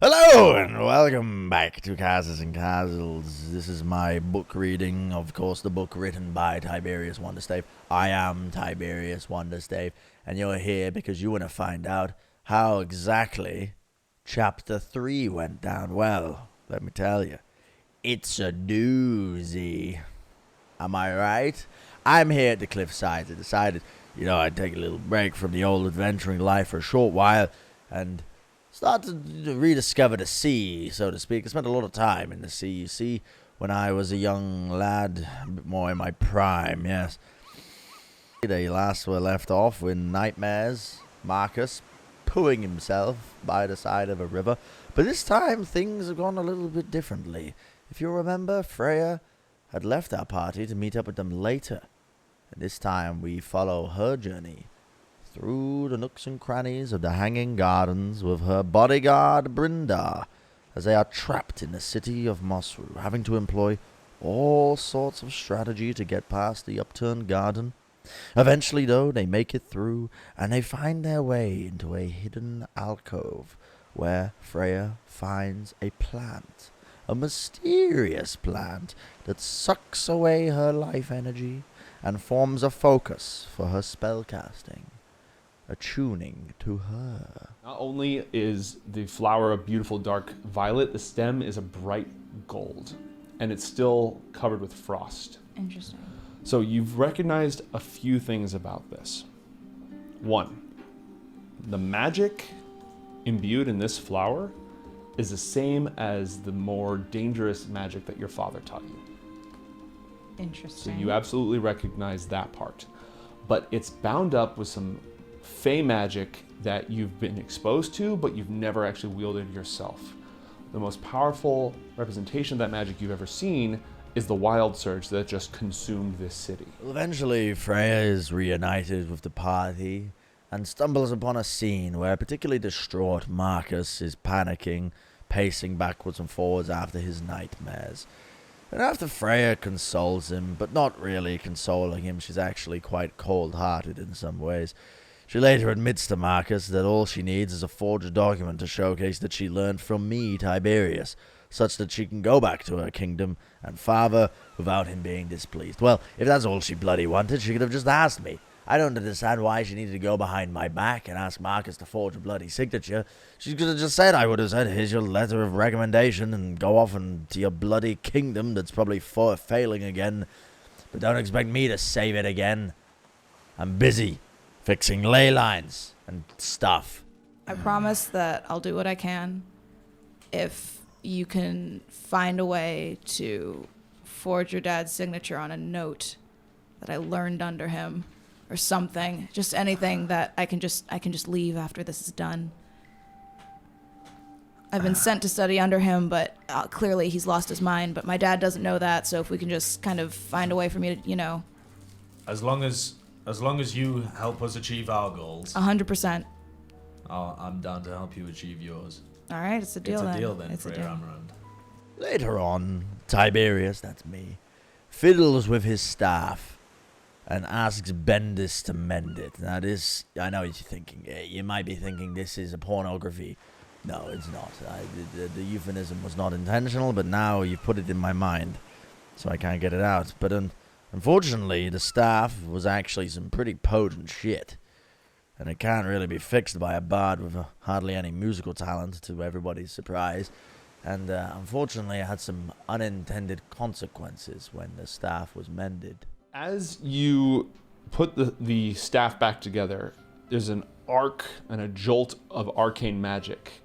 Hello and welcome back to Castles and Castles. This is my book reading, of course, the book written by Tiberius Wonderstave. I am Tiberius Wonderstave, and you're here because you want to find out how exactly Chapter 3 went down. Well, let me tell you, it's a doozy. Am I right? I'm here at the cliffsides. I decided, I'd take a little break from the old adventuring life for a short while and start to rediscover the sea, so to speak. I spent a lot of time in the sea, you see, when I was a young lad, a bit more in my prime, yes. They last were left off with Nightmares, Marcus, pooing himself by the side of a river. But this time, things have gone a little bit differently. If you remember, Freya had left our party to meet up with them later. And this time, we follow her journey through the nooks and crannies of the Hanging Gardens with her bodyguard Brinda, as they are trapped in the city of Mosru, having to employ all sorts of strategy to get past the upturned garden. Eventually, though, they make it through, and they find their way into a hidden alcove, where Freya finds a plant, a mysterious plant that sucks away her life energy and forms a focus for her spellcasting. Attuning to her. Not only is the flower a beautiful dark violet, the stem is a bright gold, and it's still covered with frost. Interesting. So you've recognized a few things about this. One, the magic imbued in this flower is the same as the more dangerous magic that your father taught you. Interesting. So you absolutely recognize that part. But it's bound up with some fey magic that you've been exposed to, but you've never actually wielded yourself. The most powerful representation of that magic you've ever seen is the wild surge that just consumed this city. Well, eventually, Freya is reunited with the party and stumbles upon a scene where a particularly distraught Marcus is panicking, pacing backwards and forwards after his nightmares. And after Freya consoles him, but not really consoling him, she's actually quite cold-hearted in some ways. She later admits to Marcus that all she needs is a forged document to showcase that she learned from me, Tiberius, such that she can go back to her kingdom and father without him being displeased. Well, if that's all she bloody wanted, she could have just asked me. I don't understand why she needed to go behind my back and ask Marcus to forge a bloody signature. She could have just said, I would have said, here's your letter of recommendation, and go off to your bloody kingdom that's probably failing again. But don't expect me to save it again. I'm busy fixing ley lines and stuff. I promise that I'll do what I can if you can find a way to forge your dad's signature on a note that I learned under him or something. Just anything that I can just leave after this is done. I've been sent to study under him, but clearly he's lost his mind. But my dad doesn't know that, so if we can just kind of find a way for me to, As long as you help us achieve our goals, 100%. I'm down to help you achieve yours. All right, it's a deal then. It's a deal then, It's a Freya deal. Amarand. Later on, Tiberius, that's me, fiddles with his staff and asks Bendis to mend it. Now this, I know you're thinking, you might be thinking this is a pornography. No, it's not. The euphemism was not intentional, but now you've put it in my mind, so I can't get it out. But unfortunately, the staff was actually some pretty potent shit. And it can't really be fixed by a bard with hardly any musical talent, to everybody's surprise. And unfortunately, it had some unintended consequences when the staff was mended. As you put the staff back together, there's an arc and a jolt of arcane magic.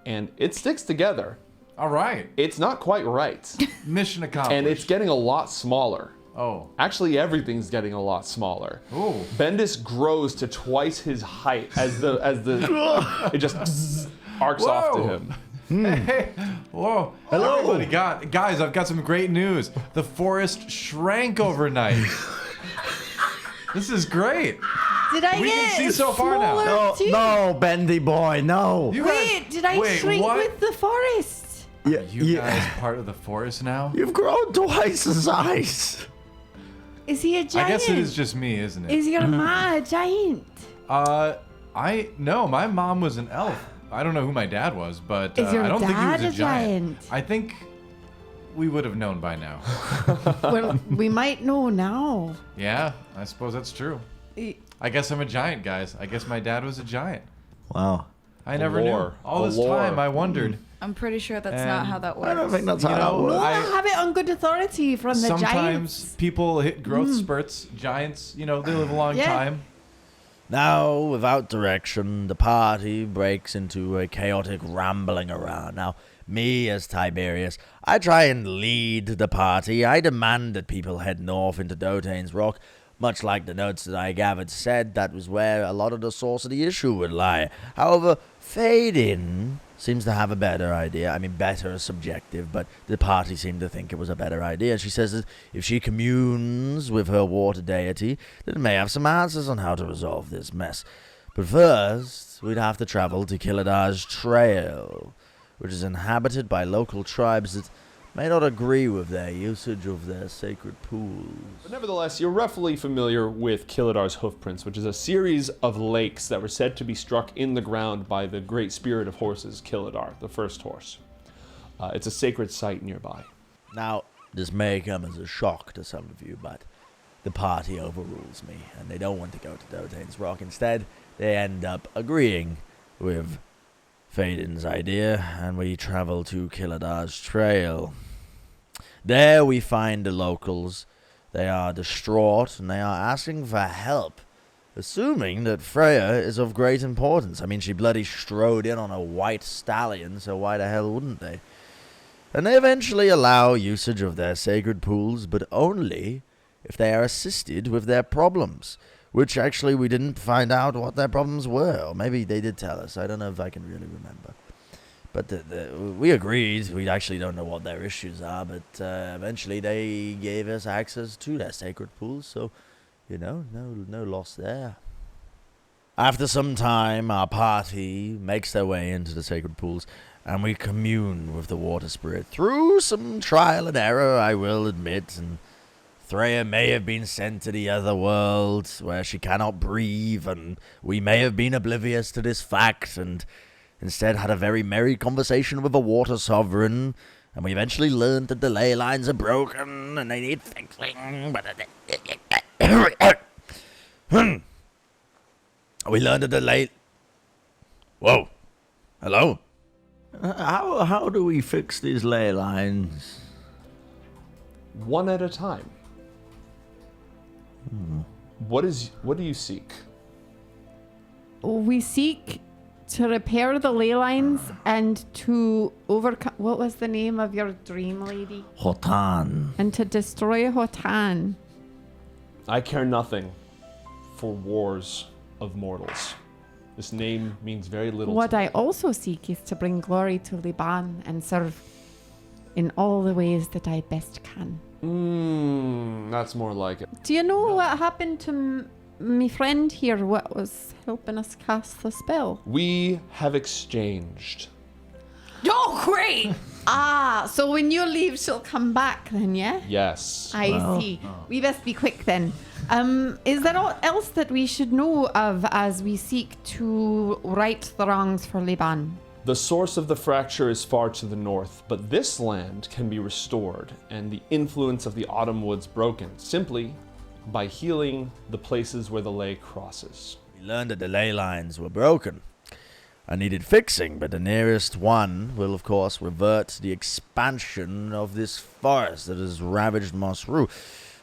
And it sticks together. All right. It's not quite right. Mission accomplished. And it's getting a lot smaller. Oh. Actually, everything's getting a lot smaller. Ooh. Bendis grows to twice his height as the it just arcs off to him. Hey. Whoa. Hello. Everybody guys, I've got some great news. The forest shrank overnight. This is great. Did I We get can see so far now. smaller too? No, Bendy boy, no. You Wait, guys, did I shrink what? with the forest? Yeah, You guys part of the forest now? You've grown twice the size. Is he a giant? I guess it is just me, isn't it? Is your ma a giant? No, my mom was an elf. I don't know who my dad was, but Is your I don't think he was dad a a giant? I think we would have known by now. Well, we might know now. Yeah, I suppose that's true. Eh, I guess I'm a giant, guys. I guess my dad was a giant. Wow. I never knew. lore. All The this lore. time, I wondered. I'm pretty sure that's And not how that works. I don't think that's You how that know, works. No, I I- have it on good authority from the Sometimes giants. people hit growth spurts. Giants, they live a long Yeah. time. Now, without direction, the party breaks into a chaotic rambling around. Now, me as Tiberius, I try and lead the party. I demand that people head north into Dotane's Rock. Much like the notes that I gathered said, that was where a lot of the source of the issue would lie. However, Fade-In seems to have a better idea. I mean, better is subjective, but the party seemed to think it was a better idea. She says that if she communes with her water deity, then it may have some answers on how to resolve this mess. But first, we'd have to travel to Kiladar's Trail, which is inhabited by local tribes that may not agree with their usage of their sacred pools. But nevertheless, you're roughly familiar with Kiladar's hoofprints, which is a series of lakes that were said to be struck in the ground by the great spirit of horses, Kiladar, the first horse. It's a sacred site nearby. Now, this may come as a shock to some of you, but the party overrules me, and they don't want to go to Dotane's Rock. Instead, they end up agreeing with Fade-In's idea, and we travel to Kiladar's Trail. There we find the locals. They are distraught, and they are asking for help, assuming that Freya is of great importance. I mean, she bloody strode in on a white stallion, so why the hell wouldn't they? And they eventually allow usage of their sacred pools, but only if they are assisted with their problems. Which actually we didn't find out what their problems were. Or maybe they did tell us. I don't know if I can really remember. But we agreed. We actually don't know what their issues are. But eventually they gave us access to their sacred pools. So, no loss there. After some time, our party makes their way into the sacred pools. And we commune with the water spirit. Through some trial and error, I will admit. And Freya may have been sent to the other world, where she cannot breathe, and we may have been oblivious to this fact, and instead had a very merry conversation with a water sovereign, and we eventually learned that the ley lines are broken, and they need fixing, but we learned that the ley... Whoa. Hello? How do we fix these ley lines? One at a time. What do you seek? We seek to repair the ley lines and to overcome. What was the name of your dream lady? Hotan. And to destroy Hotan. I care nothing for wars of mortals. This name means very little What to me. I also seek is to bring glory to Liban and serve in all the ways that I best can. That's more like it. Do you know what happened to my friend here? What was helping us cast the spell? We have exchanged. Oh, great! So when you leave, she'll come back then, yeah? Yes. I see. We best be quick then. Is there aught else that we should know of as we seek to right the wrongs for Liban? The source of the fracture is far to the north, but this land can be restored and the influence of the autumn woods broken simply by healing the places where the ley crosses. We learned that the ley lines were broken and needed fixing, but the nearest one will, of course, revert to the expansion of this forest that has ravaged Mosru.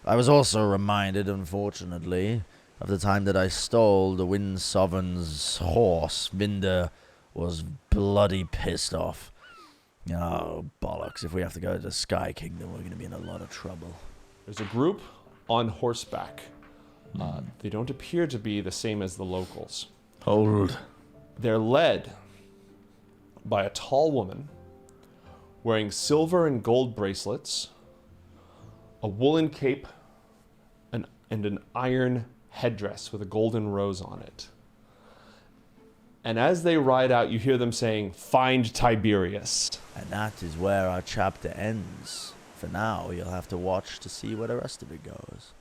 I was also reminded, unfortunately, of the time that I stole the Wind Sovereign's horse. Vinda was bloody pissed off. Oh, bollocks. If we have to go to the Sky Kingdom, we're going to be in a lot of trouble. There's a group on horseback. They don't appear to be the same as the locals. Hold. They're led by a tall woman wearing silver and gold bracelets, a woolen cape, and an iron headdress with a golden rose on it. And as they ride out, you hear them saying, "Find Tiberius." And that is where our chapter ends. For now, you'll have to watch to see where the rest of it goes.